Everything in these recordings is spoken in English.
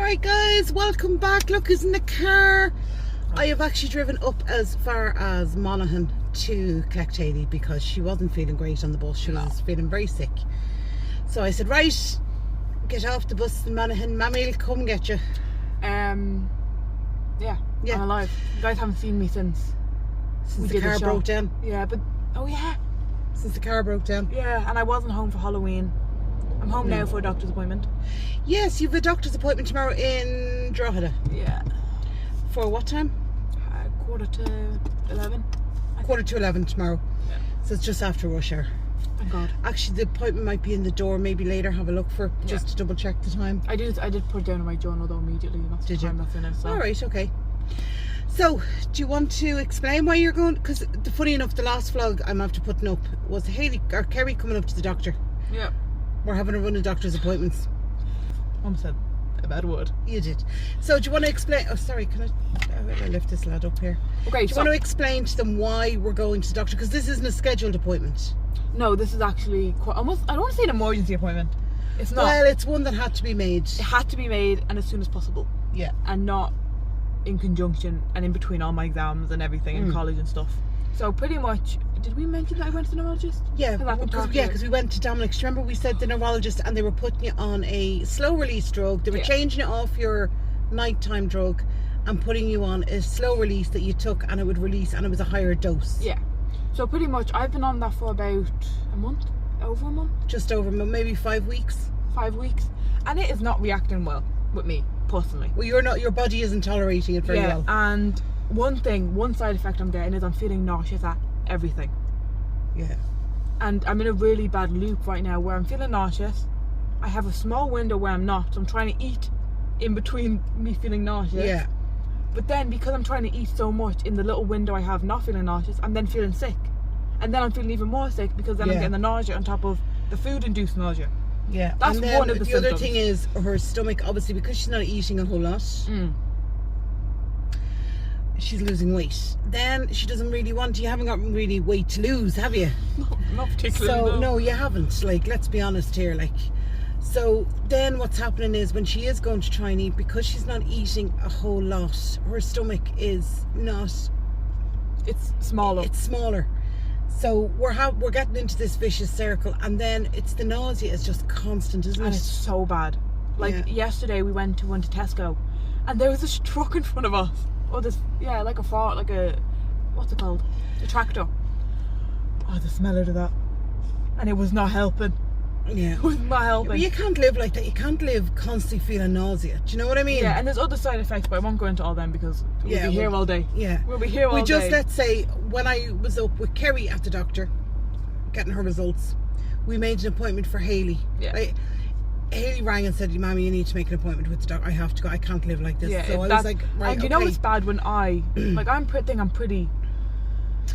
Right guys, welcome back. Look who's in the car. I have actually driven up as far as Monaghan to collect Hayley because she wasn't feeling great on the bus. She was feeling very sick. So I said, right, get off the bus in Monaghan. Mammy will come get you. Yeah, I'm alive. You guys haven't seen me since the car broke down. Yeah, but Since the car broke down. Yeah, and I wasn't home for Halloween. I'm home now for a doctor's appointment. Yes, you've a doctor's appointment tomorrow in Drogheda. Yeah. For what time? 11:45. 11:45 tomorrow. Yeah. So it's just after rush hour. Thank God. Actually, the appointment might be in the door. Maybe later have a look for just to double check the time. I did put it down in my journal though immediately. That's the time that's in it. So. All right, okay. So, do you want to explain why you're going? Because funny enough, the last vlog I'm after putting up was Hayley or Kerry coming up to the doctor. Yeah. We're having a run of doctor's appointments. Mum said a bad word. You did. So, do you want to explain? Oh, sorry. Can I lift this lad up here? Okay. Do you want to explain to them why we're going to the doctor? Because this isn't a scheduled appointment. No, this is actually quite almost. I don't want to say an emergency appointment. It's not. Well, it's one that had to be made. It had to be made, and as soon as possible. Yeah. And not in conjunction and in between all my exams and everything in college and stuff. So pretty much, did we mention that I went to the neurologist? Yeah, because we went to Dominic's. Remember we said the neurologist and they were putting you on a slow release drug. They were changing it off your nighttime drug and putting you on a slow release that you took and it would release and it was a higher dose. Yeah. So pretty much I've been on that for about a month, over a month. Just over maybe 5 weeks. 5 weeks. And it is not reacting well with me, personally. Well, your body isn't tolerating it very well. And one side effect I'm getting is I'm feeling nauseous at everything. Yeah. And I'm in a really bad loop right now where I'm feeling nauseous. I have a small window where I'm not, so I'm trying to eat in between me feeling nauseous. Yeah. But then because I'm trying to eat so much in the little window I have not feeling nauseous, I'm then feeling sick. And then I'm feeling even more sick because then I'm getting the nausea on top of the food-induced nausea. Yeah. That's and then one of the symptoms. other thing is her stomach, obviously, because she's not eating a whole lot. She's losing weight. Then she doesn't really want. You haven't got really weight to lose, have you? No, not particularly. So no, you haven't. Like, let's be honest here. Like, so then what's happening is when she is going to try and eat, because she's not eating a whole lot, her stomach is not. It's smaller. It's smaller. So we're getting into this vicious circle, and then it's the nausea is just constant, isn't it? And it's so bad. Like yesterday, we went to Tesco, and there was this truck in front of us. Oh, this like a what's it called? A tractor. Oh, the smell out of that, and it was not helping. Yeah, it was not helping. But you can't live like that. You can't live constantly feeling nausea. Do you know what I mean? Yeah, and there's other side effects, but I won't go into all them because we'll be here all day. Yeah, we'll be here all day. Let's say when I was up with Kerry at the doctor, getting her results, we made an appointment for Hayley. Yeah. Hayley rang and said, "Mommy, you need to make an appointment with the doctor. I have to go. I can't live like this." Yeah, so I was like, right, and you know it's bad when I I'm pretty.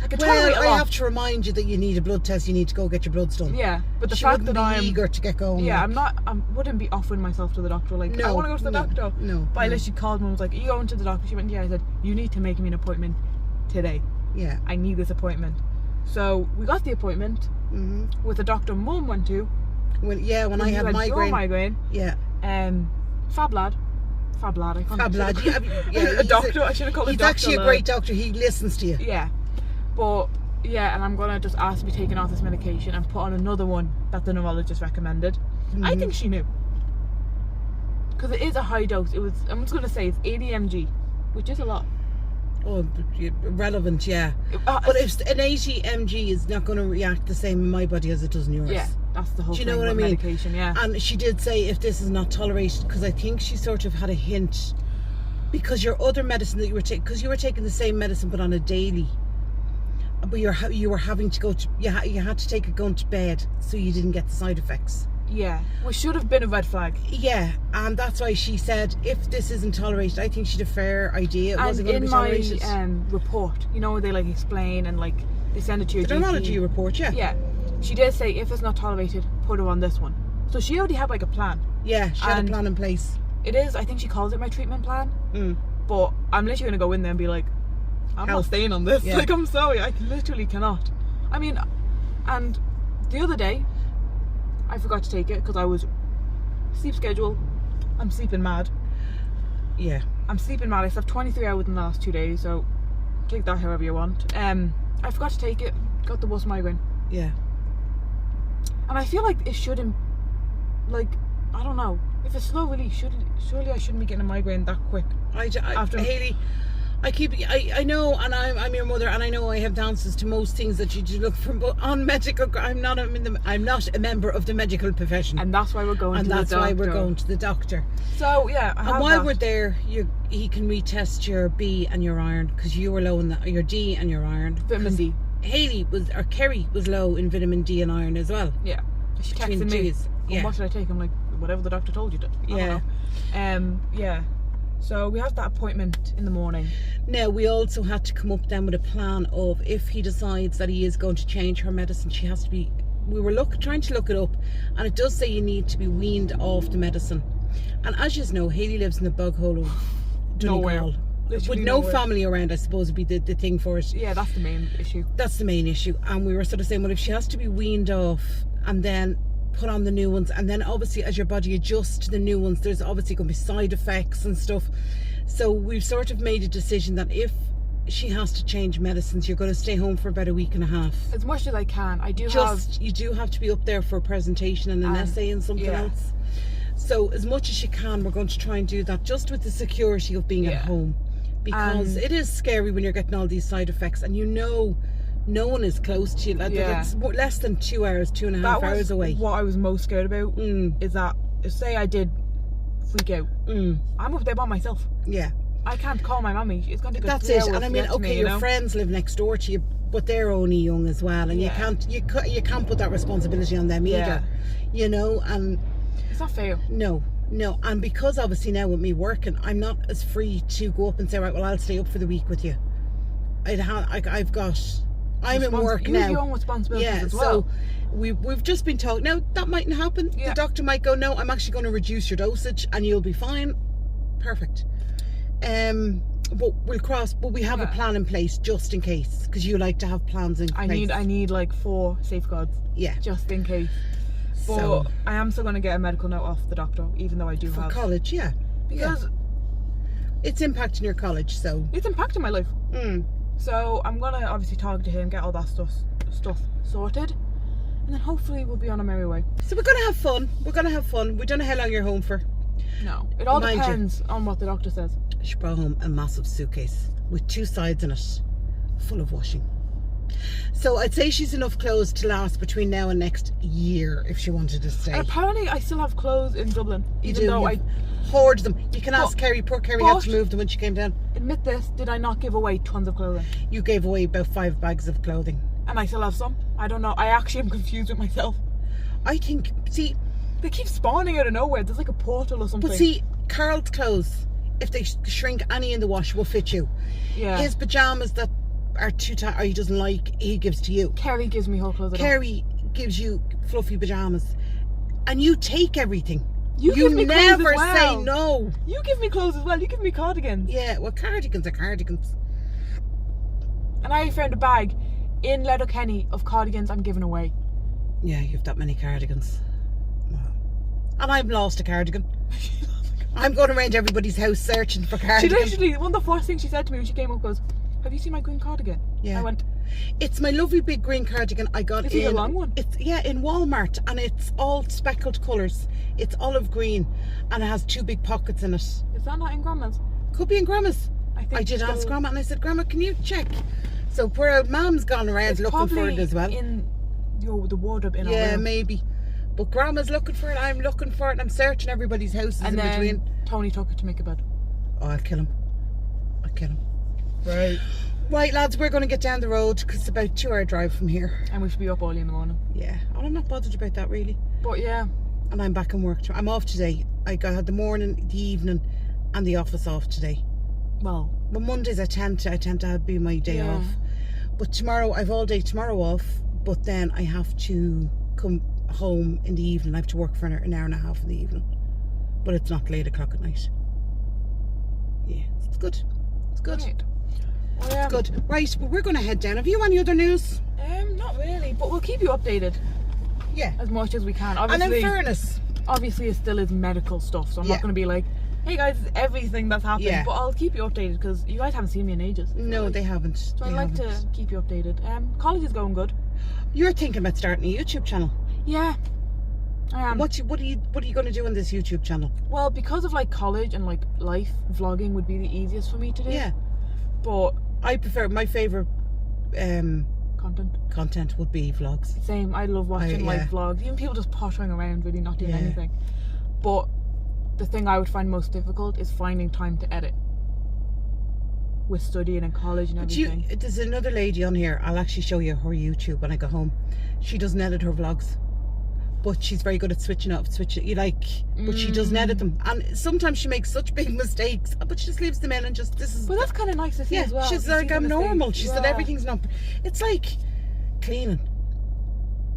I can tolerate a lot. I have to remind you that you need a blood test. You need to go get your bloods done. Yeah, but the she fact that I'm eager to get going. Yeah, I wouldn't be offering myself to the doctor. Like, I want to go to the doctor. No. But I literally called and was like, "Are you going to the doctor?" She went, "Yeah." I said, "You need to make me an appointment today. Yeah. I need this appointment." So we got the appointment with the doctor Mum went to. When I had migraine. Yeah. Fab lad. I can't. Fab lad. Yeah, a doctor. I should have called him. He's actually a great doctor. He listens to you. Yeah. But and I'm gonna just ask to be taken off this medication and put on another one that the neurologist recommended. I think she knew, because it is a high dose. I'm just gonna say it's 80 mg, which is a lot. Oh, relevant, yeah. But if an 80 mg is not going to react the same in my body as it does in yours. Yeah, that's the whole thing. Do you know what I mean? Medication, yeah. And she did say if this is not tolerated, because I think she sort of had a hint, because your other medicine that you were taking, because you were taking the same medicine but on a daily, but you were having to go to, you had to take it going to bed so you didn't get the side effects. Yeah, which should have been a red flag. Yeah, and that's why she said if this isn't tolerated, I think she'd a fair idea. It wasn't going to be tolerated. And in my report, you know, they like explain and like they send it to your GP. The neurology report, yeah. Yeah, she did say if it's not tolerated, put her on this one. So she already had like a plan. Yeah, she had a plan in place. It is, I think she calls it my treatment plan. But I'm literally going to go in there and be like, I'm not staying on this. Yeah. Like, I'm sorry, I literally cannot. I mean, and the other day, I forgot to take it because I was sleep schedule. I'm sleeping mad. Yeah. I'm sleeping mad. I slept 23 hours in the last 2 days, so take that however you want. I forgot to take it. Got the worst migraine. Yeah. And I feel like it shouldn't, like, I don't know. If it's slow release, surely I shouldn't be getting a migraine that quick. Haley, I know, and I'm your mother, and I know I have the answers to most things that you do look for, but on medical, I'm not a member of the medical profession, and that's why we're going to the doctor. And that's why we're going to the doctor. So yeah, and while we're there, he can retest your B and your iron, because you were low in your D and your iron. Vitamin D. Kerry was low in vitamin D and iron as well. Yeah, she texted me. Yeah. What should I take? I'm like, whatever the doctor told you to. Yeah. Yeah. So we have that appointment in the morning. Now, we also had to come up then with a plan of, if he decides that he is going to change her medicine, she has to be, we were trying to look it up, and it does say you need to be weaned off the medicine. And as you know, Hayley lives in the bog hole of Donegal. With no family around, I suppose, would be the thing for it. Yeah, that's the main issue. That's the main issue. And we were sort of saying, well, if she has to be weaned off and then put on the new ones, and then obviously as your body adjusts to the new ones, there's obviously going to be side effects and stuff. So we've sort of made a decision that if she has to change medicines, you're going to stay home for about a week and a half. As much as I can. You do have to be up there for a presentation and an essay and something else. So as much as you can, we're going to try and do that, just with the security of being at home, because it is scary when you're getting all these side effects, and no one is close to you. It's less than 2 hours, 2.5 hours away. What I was most scared about is that, say I did freak out, I'm up there by myself. Yeah. I can't call my mummy. It's going to take That's it. And I mean, okay, your friends live next door to you, but they're only young as well, and you can't put that responsibility on them either. You know, and it's not fair. No. And because obviously now with me working, I'm not as free to go up and say, right, well, I'll stay up for the week with you. I'm in work now. You have your own responsibilities as well. So we've just been talking. Now, that mightn't happen. Yeah. The doctor might go, no, I'm actually going to reduce your dosage and you'll be fine. Perfect. But we have a plan in place just in case, because you like to have plans in place. I need like 4 safeguards. Yeah. Just in case. But I am still going to get a medical note off the doctor, even though I do have... For college, yeah. Because it's impacting your college, so... It's impacting my life. So I'm going to obviously talk to him, get all that stuff sorted, and then hopefully we'll be on a merry way. So we're going to have fun. We don't know how long you're home for. No. It all depends on what the doctor says. She brought home a massive suitcase with 2 sides in it, full of washing. So I'd say she's enough clothes to last between now and next year if she wanted to stay. And apparently I still have clothes in Dublin. Even though I hoard them. You can ask Kerry. Poor Kerry had to move them when she came down. Admit this, did I not give away tons of clothing? You gave away about 5 bags of clothing. And I still have some. I don't know. I actually am confused with myself. I think, see... They keep spawning out of nowhere. There's like a portal or something. But see, Carl's clothes, if they shrink any in the wash, will fit you. Yeah. His pyjamas that are too tight or he doesn't like, he gives to you. Kerry gives me her clothes. Kerry gives you fluffy pyjamas. And you take everything. You give me never clothes as well. say no. You give me clothes as well. You give me cardigans. Yeah, well, cardigans are cardigans. And I found a bag in Letterkenny of cardigans I'm giving away. Yeah, you have that many cardigans. Wow. And I've lost a cardigan. I'm going around everybody's house searching for cardigans. She literally, one of the first things she said to me when she came up was, have you seen my green cardigan? Yeah. I went, it's my lovely big green cardigan I got in... Is it a long one? It's, in Walmart, and it's all speckled colours. It's olive green and it has 2 big pockets in it. Is that not in Grandma's? Could be in Grandma's. I did ask Grandma and I said, Grandma, can you check? So poor old Mum's gone around looking for it as well. In the wardrobe in our room. Yeah, maybe. But Grandma's looking for it, I'm looking for it, and I'm searching everybody's houses in between. Tony took it to make a bed. Oh, I'll kill him. Right. Right, lads, we're going to get down the road because it's about a 2-hour drive from here. And we should be up early in the morning. Yeah. I'm not bothered about that, really. But yeah. And I'm back in work. I'm off today. I had the morning, the evening, and the office off today. Well, Mondays I tend to be my day off. But tomorrow, I've all day tomorrow off. But then I have to come home in the evening. I have to work for an hour and a half in the evening. But it's not late o'clock at night. Yeah, it's good. It's good. Right. It's good. Right, but we're going to head down. Have you any other news? Not really, but we'll keep you updated. Yeah. As much as we can. Obviously, and in fairness, obviously it still is medical stuff, so I'm not going to be like, hey guys, this is everything that's happened. Yeah. But I'll keep you updated because you guys haven't seen me in ages. No, they haven't. So I'd like to keep you updated. College is going good. You're thinking about starting a YouTube channel. Yeah, I am. What are you going to do on this YouTube channel? Well, because of like college and like life, vlogging would be the easiest for me to do. Yeah. But I prefer, my favourite content would be vlogs. Same. I love watching like vlogs. Even people just pottering around, really not doing anything. But the thing I would find most difficult is finding time to edit. With studying and college and everything. There's another lady on here. I'll actually show you her YouTube when I go home. She doesn't edit her vlogs, but she's very good at switching up, but she doesn't edit them. And sometimes she makes such big mistakes, but she just leaves them in and just But that's kind of nice to see as well. She's like, I'm normal. She said everything's not. It's like cleaning.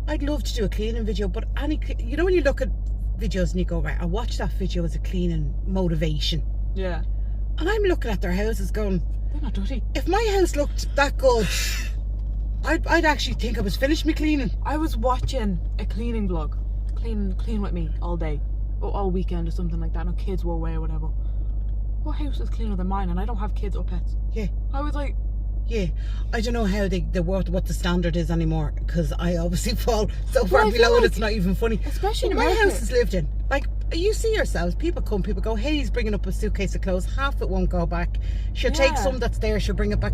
I'd love to do a cleaning video, but you know when you look at videos and you go, right, I'll watch that video as a cleaning motivation. Yeah. And I'm looking at their houses going, they're not dirty. If my house looked that good, I'd actually think I was finished me cleaning. I was watching a cleaning vlog, clean with me all day, or all weekend or something like that. No kids were away or whatever. What house is cleaner than mine? And I don't have kids or pets. Yeah. I was like, yeah, I don't know how what the standard is anymore, because I obviously fall so far below it. It's not even funny. Especially my house is lived in. Like, you see yourselves, people come, people go, Hayley's bringing up a suitcase of clothes, half it won't go back. She'll take some that's there, she'll bring it back.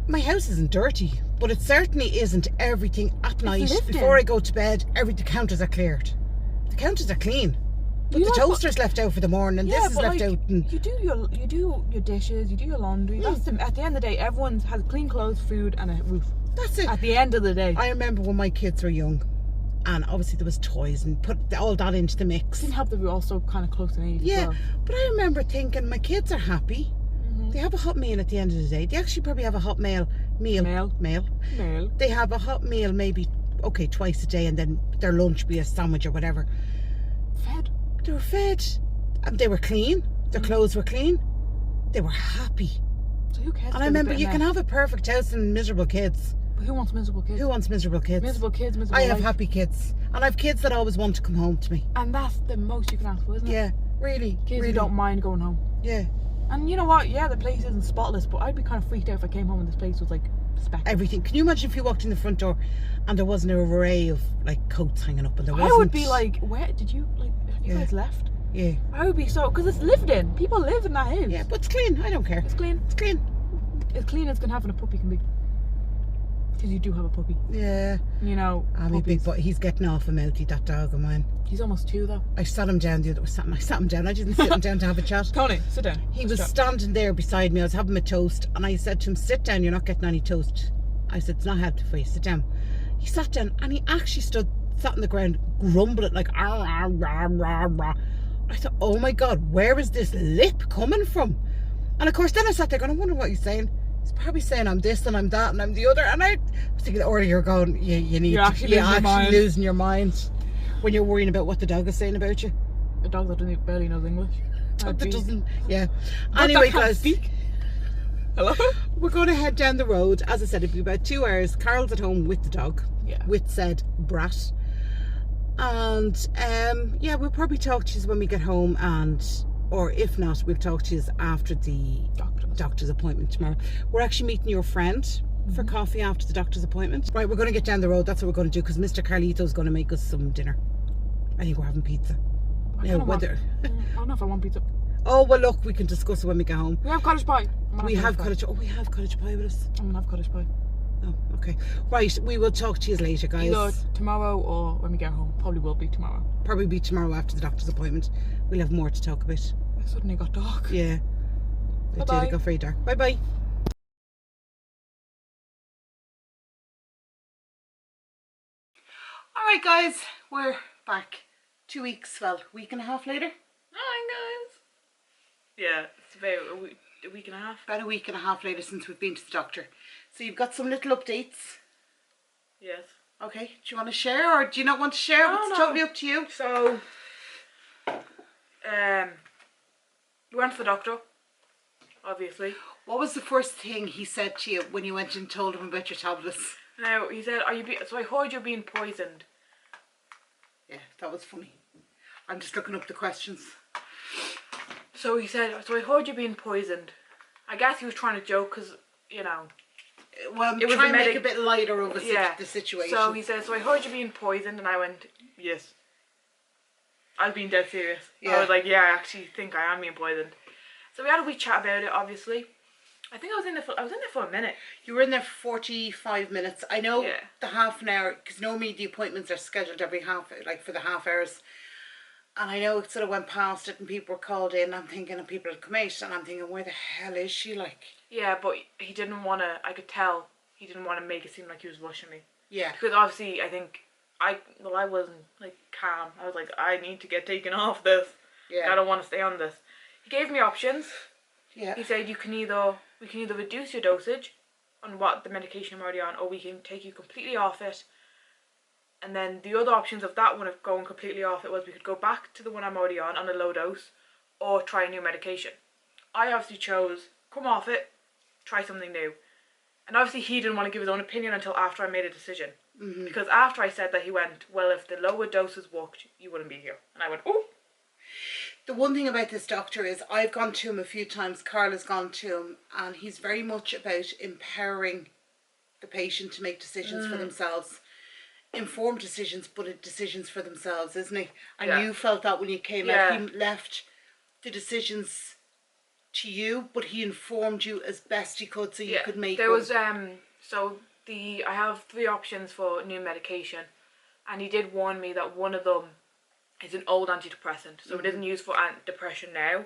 My house isn't dirty, but it certainly isn't everything at night. Before I go to bed, the counters are cleared. The counters are clean. But the toaster's left out for the morning, and this is left out. And you do your dishes, you do your laundry. That's at the end of the day, everyone has clean clothes, food, and a roof. That's it. At the end of the day. I remember when my kids were young, and obviously there was toys and put all that into the mix. Didn't help that we were also kind of close in age. Yeah, as well. But I remember thinking, my kids are happy. They have a hot meal at the end of the day. They actually probably have a hot meal. They have a hot meal maybe, twice a day, and then their lunch be a sandwich or whatever. Fed. They were fed. And they were clean. Their clothes were clean. They were happy. So who cares? And I remember, you can have a perfect house and miserable kids. But who wants miserable kids? Who wants miserable kids? Miserable kids, miserable I have happy kids. And I have kids that always want to come home to me. And that's the most you can ask for, isn't it? Yeah, really. Kids who don't mind going home. Yeah. And you know what? Yeah, the place isn't spotless, but I'd be kind of freaked out if I came home and this place was like speckled. Everything. Can you imagine if you walked in the front door and there wasn't an array of like coats hanging up, and there wasn't? I would be like, where did you have you guys left? Yeah. I would be so, because it's lived in. People live in that house. Yeah, but it's clean. I don't care. It's clean. It's clean. As clean as can have in a puppy can be. Because you do have a puppy. Yeah. You know. I'm a big boy. He's getting off a mouthy, that dog of mine. He's almost 2 though. I sat him down I sat him down. I didn't sit him down to have a chat. Tony, sit down. He was standing there beside me. I was having my toast, and I said to him, sit down, you're not getting any toast. I said, it's not healthy for you, sit down. He sat down, and he actually sat on the ground grumbling like rah, rah, rah, rah. I thought, oh my God, where is this lip coming from? And of course then I sat there going, I wonder what he's saying. He's probably saying I'm this and I'm that and I'm the other. And I was thinking, earlier you're going, you're actually losing your mind when you're worrying about what the dog is saying about you. A dog that barely knows English. Dog that doesn't, Anyway, guys. Speak. Hello? We're going to head down the road. As I said, it'll be about 2 hours. Carol's at home with the dog. Yeah. With said brat. And we'll probably talk to you when we get home, or if not, we'll talk to you after the doctor's appointment tomorrow. We're actually meeting your friend for coffee after the doctor's appointment. Right, we're going to get down the road. That's what we're going to do, because Mr. Carlito's going to make us some dinner. I think we're having pizza. I don't know if I want pizza. Oh, well, look, we can discuss it when we get home. We have cottage pie. We have cottage pie with us. I'm going to have cottage pie. Oh, okay. Right, we will talk to you later, guys. Either tomorrow or when we get home. Probably will be tomorrow. Probably be tomorrow after the doctor's appointment. We'll have more to talk about. It suddenly got dark. Yeah. It did. It got very dark. Bye-bye. Alright, guys. We're back. 2 weeks, week and a half later. Hi, guys. Yeah, it's about a week and a half. About a week and a half later since we've been to the doctor. So you've got some little updates. Yes. Okay. Do you want to share, or do you not want to share? It's totally up to you. So, we went to the doctor, obviously. What was the first thing he said to you when you went and told him about your tablets? Now, he said, so I heard you're being poisoned. Yeah, that was funny. I'm just looking up the questions. So he said, so I heard you being poisoned. I guess he was trying to joke because, you know. Well, I'm trying to make it a bit lighter over the situation. So he said, so I heard you being poisoned, and I went, yes. I was being dead serious. Yeah. I was like, yeah, I actually think I am being poisoned. So we had a wee chat about it, obviously. I think I was in there for a minute. You were in there for 45 minutes. I know the half an hour, because normally the appointments are scheduled every for the half hours. And I know it sort of went past it and people were called in. I'm thinking, and people had come out, and I'm thinking, where the hell is she, like? Yeah, but he didn't want to, I could tell, he didn't want to make it seem like he was rushing me. Yeah. Because obviously, I think, I wasn't, like, calm. I was like, I need to get taken off this. Yeah. I don't want to stay on this. He gave me options. Yeah. He said, we can either reduce your dosage on what the medication I'm already on, or we can take you completely off it. And then the other options of that one of going completely off it was we could go back to the one I'm already on a low dose, or try a new medication. I obviously chose, come off it, try something new. And obviously he didn't want to give his own opinion until after I made a decision. Mm-hmm. Because after I said that, he went, well, if the lower doses worked, you wouldn't be here. And I went, oh. The one thing about this doctor is I've gone to him a few times, Carla's gone to him, and he's very much about empowering the patient to make decisions for themselves. Informed decisions, but decisions for themselves, isn't he? And you felt that when you came out, he left the decisions to you, but he informed you as best he could, so you could make. There was I have 3 options for new medication, and he did warn me that one of them is an old antidepressant, so it isn't used for depression now,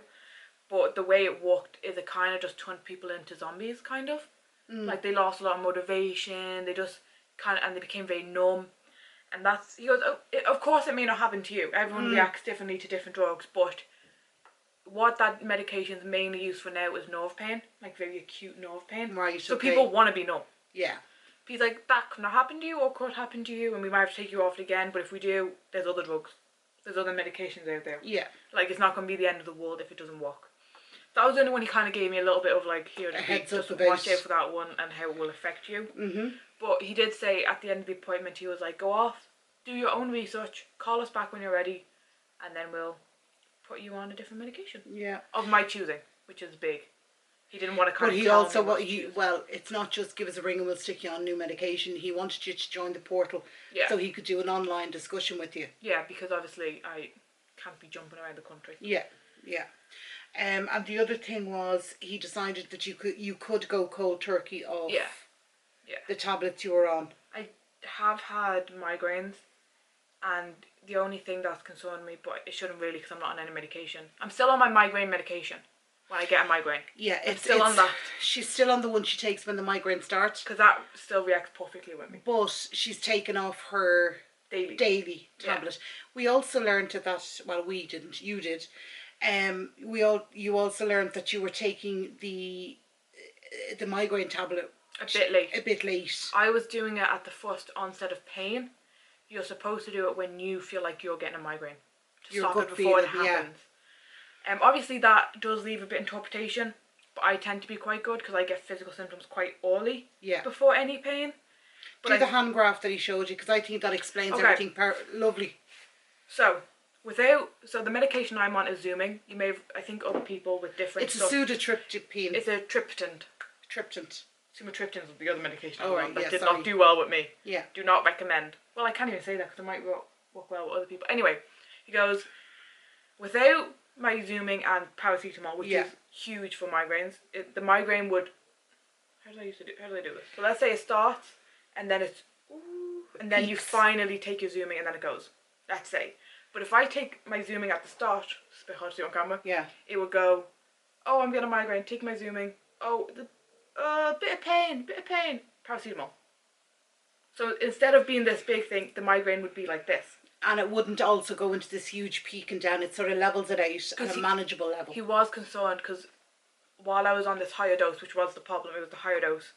but the way it worked is it kind of just turned people into zombies, kind of. Like they lost a lot of motivation, they just and they became very numb. And he goes, oh, of course it may not happen to you. Everyone reacts differently to different drugs, but what that medication is mainly used for now is nerve pain, like very acute nerve pain. Right. So people want to be numb. Yeah. He's like, that could not happen to you or could happen to you, and we might have to take you off it again, but if we do, there's other drugs. There's other medications out there. Yeah. Like, it's not going to be the end of the world if it doesn't work. That was the only one he kind of gave me a little bit of like, here, just watch out for that one and how it will affect you. Mm-hmm. But he did say at the end of the appointment, he was like, go off, do your own research, call us back when you're ready, and then we'll put you on a different medication. Yeah. Of my choosing, which is big. He didn't want to kind of tell me well, it's not just give us a ring and we'll stick you on new medication. He wanted you to join the portal so he could do an online discussion with you. Yeah, because obviously I can't be jumping around the country. Yeah, yeah. And the other thing was he decided that you could go cold turkey off the tablets you were on. I have had migraines, and the only thing that's concerned me, but it shouldn't really because I'm not on any medication. I'm still on my migraine medication when I get a migraine. Yeah, it's still on that. She's still on the one she takes when the migraine starts. Because that still reacts perfectly with me. But she's taken off her daily tablet. We also learned that, well, we didn't, you did. You also learned that you were taking the migraine tablet a bit late. I was doing it at the first onset of pain. You're supposed to do it when you feel like you're getting a migraine, to stop it before it happens. Obviously that does leave a bit interpretation, but I tend to be quite good because I get physical symptoms quite early before any pain. But do the hand graph that he showed you, because I think that explains everything lovely. So the medication I'm on is Zooming. You may have, I think other people with different stuff. It's a pseudotriptyline. It's a triptant. Sumatriptan is the other medication I'm on that did not do well with me. Yeah. Do not recommend. Well, I can't even say that because it might work well with other people. Anyway, he goes, without my Zooming and paracetamol, which is huge for migraines, the migraine would, how do I do this? So let's say it starts, and then it's, and then you finally take your Zooming, and then it goes. Let's say. But if I take my Zooming at the start, it's a bit hard to see on camera, it would go, oh, I'm getting a migraine, take my Zooming, oh, bit of pain, paracetamol. So instead of being this big thing, the migraine would be like this. And it wouldn't also go into this huge peak and down, it sort of levels it out at a manageable level. He was concerned because while I was on this higher dose, which was the problem, it was the higher dose,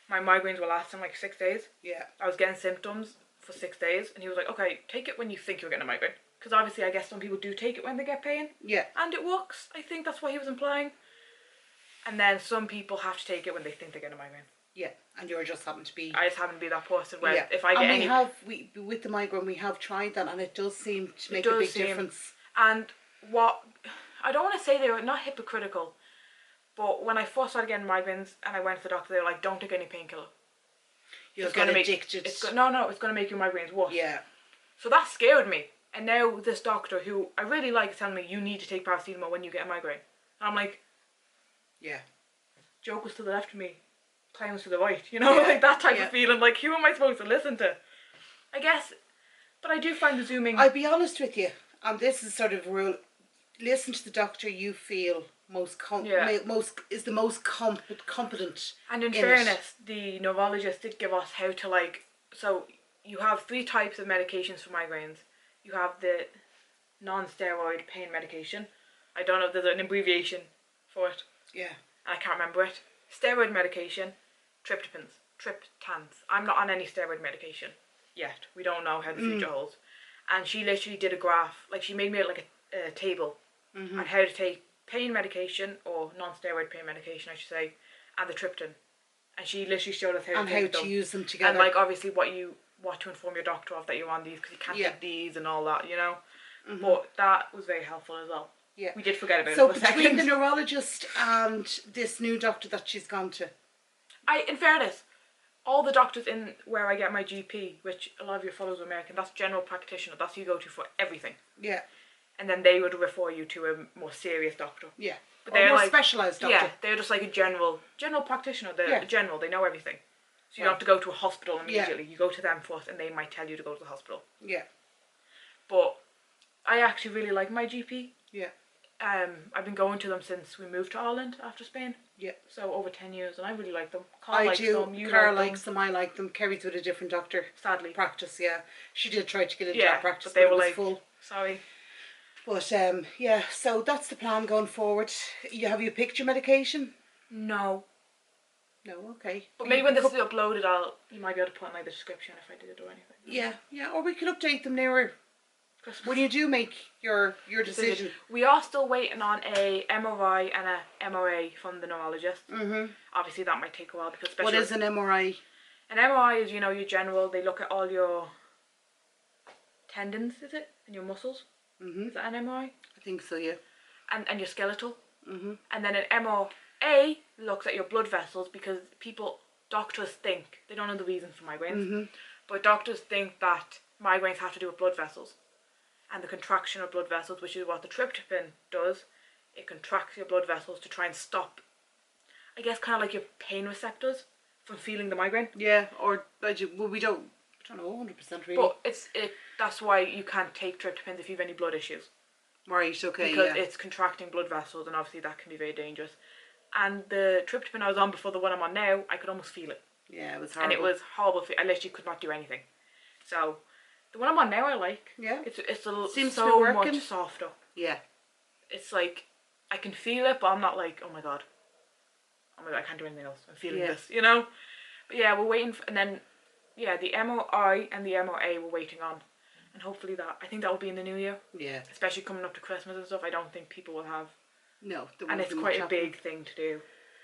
my migraines were lasting like 6 days. Yeah. I was getting symptoms for 6 days, and he was like, okay, take it when you think you're getting a migraine. Because obviously I guess some people do take it when they get pain. Yeah. And it works. I think that's what he was implying. And then some people have to take it when they think they're getting a migraine. Yeah, and you just happen to be... I just happen to be that person where if I get any... with the migraine, we have tried that, and it does seem to make a big difference. And what I don't want to say they were not hypocritical, but when I first started getting migraines and I went to the doctor, they were like, don't take any painkiller. You'll get addicted. It's going to make your migraines worse. Yeah. So that scared me. And now this doctor, who I really like, is telling me, you need to take paracetamol when you get a migraine. And I'm like, yeah. Joke was to the left of me, clowns to the right, you know, like that type of feeling. Like, who am I supposed to listen to? I guess, but I do find the Zooming. I'll be honest with you, and this is sort of a rule. Listen to the doctor you feel is the most competent. And in fairness, the neurologist did give us how to, like, so you have 3 types of medications for migraines. You have the non-steroid pain medication. I don't know if there's an abbreviation for it. Yeah. I can't remember it. Steroid medication, triptans. I'm not on any steroid medication yet. We don't know how the future holds. And she literally did a graph, like she made me like a table on how to take pain medication, or non-steroid pain medication I should say, and the triptan. And she literally showed us how to use them together. And like obviously what to inform your doctor of that you're on these, because you can't take these and all that, you know. But that was very helpful as well. Yeah. We did forget about it for a second. So between the neurologist and this new doctor that she's gone to? In fairness, all the doctors in where I get my GP, which a lot of your followers are American, that's general practitioner. That's who you go to for everything. Yeah. And then they would refer you to a more serious doctor. Yeah. But they're more like, specialised doctor. Yeah, they're just like a general practitioner. They're general, they know everything. So you don't have to go to a hospital immediately. You go to them first and they might tell you to go to the hospital. Yeah. But I actually really like my GP. Yeah. I've been going to them since we moved to Ireland after Spain. Yeah. So over 10 years, and I really like them. Carl likes them. Carl likes them. I like them. Kerry's with a different doctor. Sadly. Practice, yeah. She did try to get into our practice, but they were it was like, full. Sorry. But yeah, so that's the plan going forward. Have you picked your medication? No. No, okay. But maybe when this is uploaded, you might be able to put in like the description if I did or anything. Yeah, or we could update them nearer when you do make your decision. We are still waiting on a MRI and a MRA from the neurologist. Obviously that might take a while because what is an MRI? An MRI is, you know, your general, they look at all your tendons, is it? And your muscles. Is that an MRI? I think so, yeah. And your skeletal. And then an MRA looks at your blood vessels, because doctors think, they don't know the reason for migraines, but doctors think that migraines have to do with blood vessels. And the contraction of blood vessels, which is what the tryptophan does, it contracts your blood vessels to try and stop, I guess, kind of like your pain receptors from feeling the migraine. Yeah, or we don't know 100% really. But that's why you can't take tryptophans if you have any blood issues. Right, okay, because it's contracting blood vessels, and obviously that can be very dangerous. And the tryptophan I was on before the one I'm on now, I could almost feel it. Yeah, it was horrible. And it was horrible. I literally could not do anything. So the one I'm on now I like. Yeah. It's a seems so much softer. Yeah. It's like I can feel it, but I'm not like, oh my god, I can't do anything else. I'm feeling this, you know. But yeah, we're waiting and then the MRI and the MRA we're waiting on, and hopefully I think that will be in the new year. Yeah. Especially coming up to Christmas and stuff. I don't think people will have. No. And it's quite a big thing to do,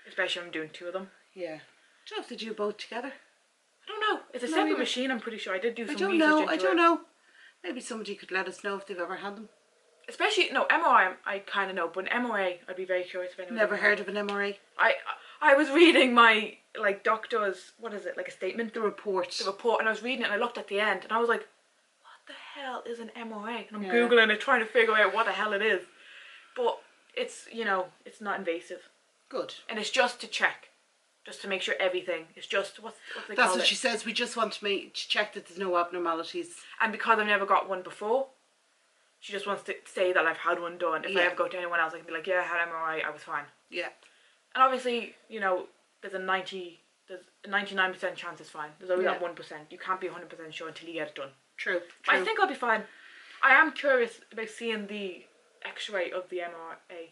especially when I'm doing 2 of them. Yeah. Do you have to do both together? I don't know. It's a separate machine, I'm pretty sure. I did do some research into it. I don't know. Maybe somebody could let us know if they've ever had them. Especially, no, MRI I kind of know, but an MRA I'd be very curious if anyone. Never heard of an MRA. I was reading my, like, doctor's, what is it, like a statement? The report, and I was reading it and I looked at the end and I was like, what the hell is an MRA? And I'm Googling it, trying to figure out what the hell it is. But it's, you know, it's not invasive. Good. And it's just to check. Just to make sure everything is just what they call it. That's what she says. We just want to check that there's no abnormalities. And because I've never got one before, she just wants to say that I've had one done. If I ever go to anyone else, I can be like, yeah, I had MRI, I was fine. Yeah. And obviously, you know, there's a 99% chance it's fine. There's only that 1%. You can't be 100% sure until you get it done. True. But I think I'll be fine. I am curious about seeing the X-ray of the MRA.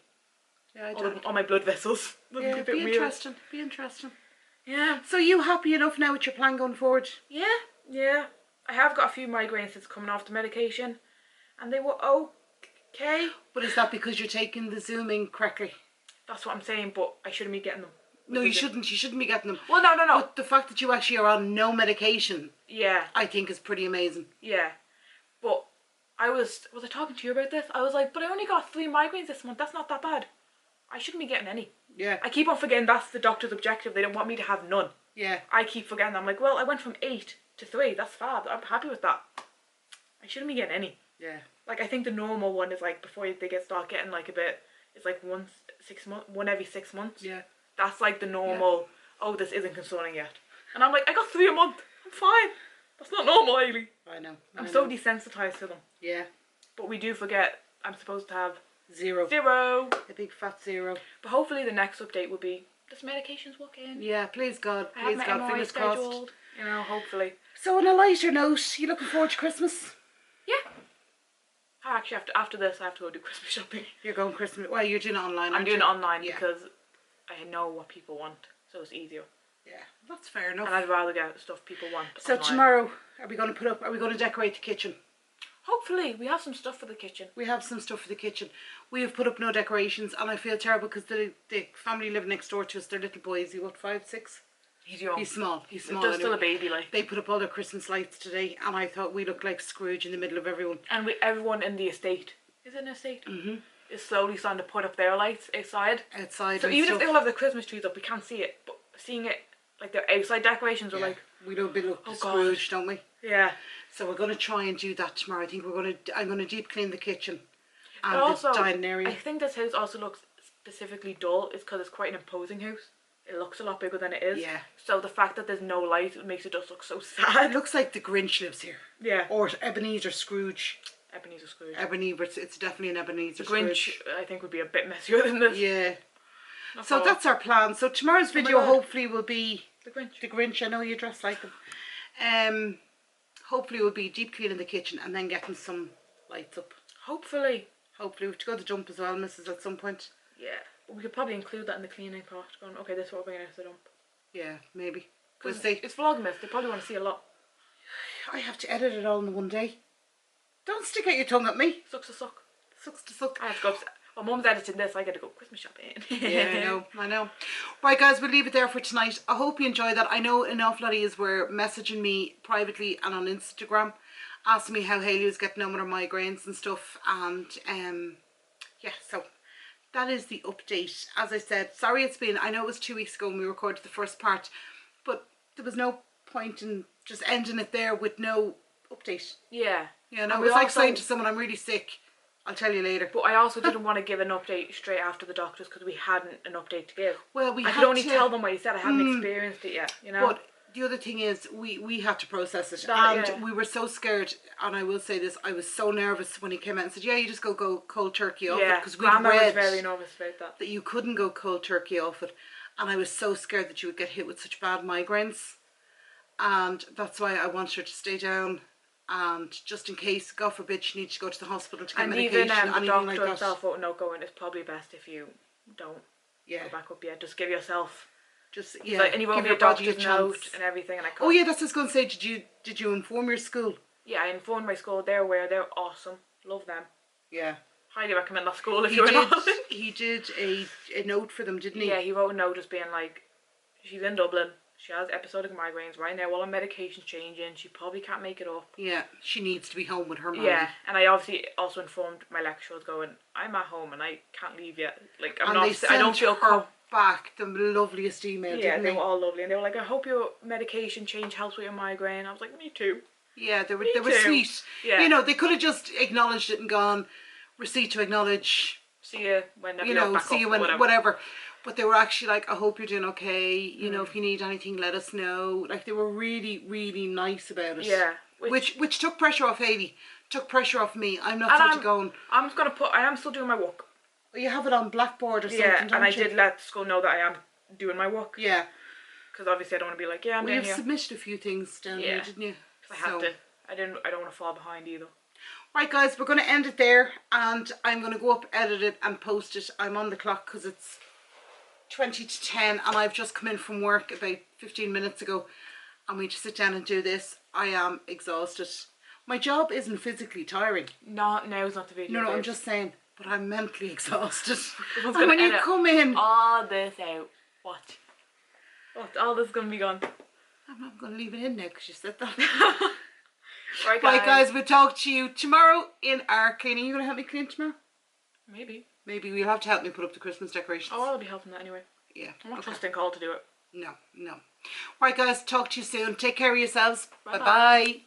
Yeah, all my blood vessels. Yeah, be interesting. Be interesting. Yeah. So you happy enough now with your plan going forward? Yeah, yeah. I have got a few migraines since coming off the medication, and they were okay. But is that because you're taking the Zooming correctly? That's what I'm saying, but I shouldn't be getting them. No, you shouldn't. You shouldn't be getting them. Well, no. But the fact that you actually are on no medication, I think is pretty amazing. Yeah, but was I talking to you about this? I was like, but I only got 3 migraines this month. That's not that bad. I shouldn't be getting any. Yeah. I keep on forgetting that's the doctor's objective. They don't want me to have none. Yeah. I keep forgetting. I'm like, well, I went from 8 to 3. That's fab. I'm happy with that. I shouldn't be getting any. Yeah. Like, I think the normal one is like before they start getting like a bit. It's like one every 6 months. Yeah. That's like the normal. Yeah. Oh, this isn't concerning yet. And I'm like, I got 3 a month. I'm fine. That's not normal, Hayley. I know. I'm so desensitized to them. Yeah. But we do forget. I'm supposed to have 0. A big fat 0. But hopefully the next update will be, does medications work in? Yeah, please God. Please God. MRI Fingers scheduled, crossed. you know, hopefully. So on a lighter note, you looking forward to Christmas? Yeah. I actually after this I have to go do Christmas shopping. You're going Christmas. Well, you're doing it online. I'm doing it online because I know what people want, so it's easier. Yeah, that's fair enough. And I'd rather get stuff people want. So online. tomorrow, are we going to decorate the kitchen? Hopefully, we have some stuff for the kitchen. We have some stuff for the kitchen. We have put up no decorations, and I feel terrible because the family living next door to us, they're little boys. He what, 5, 6? He's young. He's small. He's small. Just still a baby, like. They put up all their Christmas lights today, and I thought we looked like Scrooge in the middle of everyone. And everyone in the estate. Is it an estate? Is slowly starting to put up their lights outside. Outside. So even if they all have the Christmas trees up, we can't see it. But seeing it, like their outside decorations, are like. We look like oh Scrooge, God. don't we? Yeah. So we're going to try and do that tomorrow. I think I'm going to deep clean the kitchen and also, the dining area. I think this house also looks specifically dull is because it's quite an imposing house. It looks a lot bigger than it is. Yeah. So the fact that there's no light, it makes it just look so sad. It looks like the Grinch lives here. Yeah. Or Ebenezer Scrooge. Ebenezer Scrooge. Ebenezer, it's definitely an Ebenezer the Grinch, Scrooge. I think, would be a bit messier than this. Yeah. That's our plan. So tomorrow's video hopefully will be the Grinch. The Grinch. I know you dress like him. Hopefully we'll be deep cleaning the kitchen and then getting some lights up. Hopefully. Hopefully we have to go to the dump as well, Mrs. at some point. Yeah. But we could probably include that in the cleaning part. Going, okay, this is what we're bringing out to the dump. Yeah, maybe. Because it's Vlogmas. They probably want to see a lot. I have to edit it all in one day. Don't stick out your tongue at me. Sucks to suck. Sucks to suck. I have to go. Well, Mum's editing this. I get to go Christmas shopping. Yeah, I know. Right, guys, we'll leave it there for tonight. I hope you enjoyed that. I know an awful lot of you were messaging me privately and on Instagram, asking me how Hayley was getting on with her migraines and stuff. And yeah, so that is the update. As I said, sorry I know it was 2 weeks ago when we recorded the first part, but there was no point in just ending it there with no update. Yeah. You know, it's like saying to someone, I'm really sick. I'll tell you later. But I also didn't want to give an update straight after the doctors because we hadn't an update to give. Well, I could only tell them what you said. I hadn't experienced it yet, you know. But the other thing is, we had to process it, and we were so scared. And I will say this: I was so nervous when he came out and said, "Yeah, you just go cold turkey off it," because we read was very nervous about that you couldn't go cold turkey off it, and I was so scared that you would get hit with such bad migraines, and that's why I wanted her to stay down. And just in case, God forbid, she needs to go to the hospital to get medication. And even the doctor like himself wrote no going. It's probably best if you don't go back up yet. Just give yourself. And he wrote me a doctor's note and everything. And oh yeah, that's what I was going to say. Did you inform your school? Yeah, I informed my school. They're aware. They're awesome. Love them. Yeah. Highly recommend that school if you're not. He did a note for them, didn't he? Yeah, he wrote a note just being like, she's in Dublin. She has episodic migraines right now. While her medication's changing, she probably can't make it up. Yeah, she needs to be home with her mum. Yeah, and I obviously also informed my lecturers going, I'm at home and I can't leave yet. Like, I don't feel her back the loveliest email. Yeah, they were all lovely, and they were like, I hope your medication change helps with your migraine. I was like, me too. Yeah, they were sweet. Yeah, you know, they could have just acknowledged it and gone, receipt to acknowledge. See you whenever you know. See you when whatever. But they were actually like, I hope you're doing okay. You know, if you need anything, let us know. Like, they were really, really nice about it. Yeah. Which took pressure off Hayley. Took pressure off me. I'm not sort of going. I'm just going to I am still doing my work. You have it on Blackboard or something, don't you? And I did let school know that I am doing my work. Yeah. Because obviously I don't want to be like, I'm doing here. You've submitted a few things down here, didn't you? Because I had to. I don't want to fall behind either. Right, guys, we're going to end it there. And I'm going to go up, edit it and post it. I'm on the clock because it's 20 to 10 and I've just come in from work about 15 minutes ago and we just sit down and do this. I am exhausted. My job isn't physically tiring. Now is not the video. No, I'm just saying, but I'm mentally exhausted. And when you come in, all this out. What? All this is going to be gone. I'm not going to leave it in there because you said that. Right, guys, we'll talk to you tomorrow in our cleaning. You going to help me clean tomorrow? Maybe. Maybe we'll have to help me put up the Christmas decorations. Oh, I'll be helping that anyway. Yeah. I'm not trusting Cole to do it. No. Right, guys, talk to you soon. Take care of yourselves. Bye-bye. Bye-bye.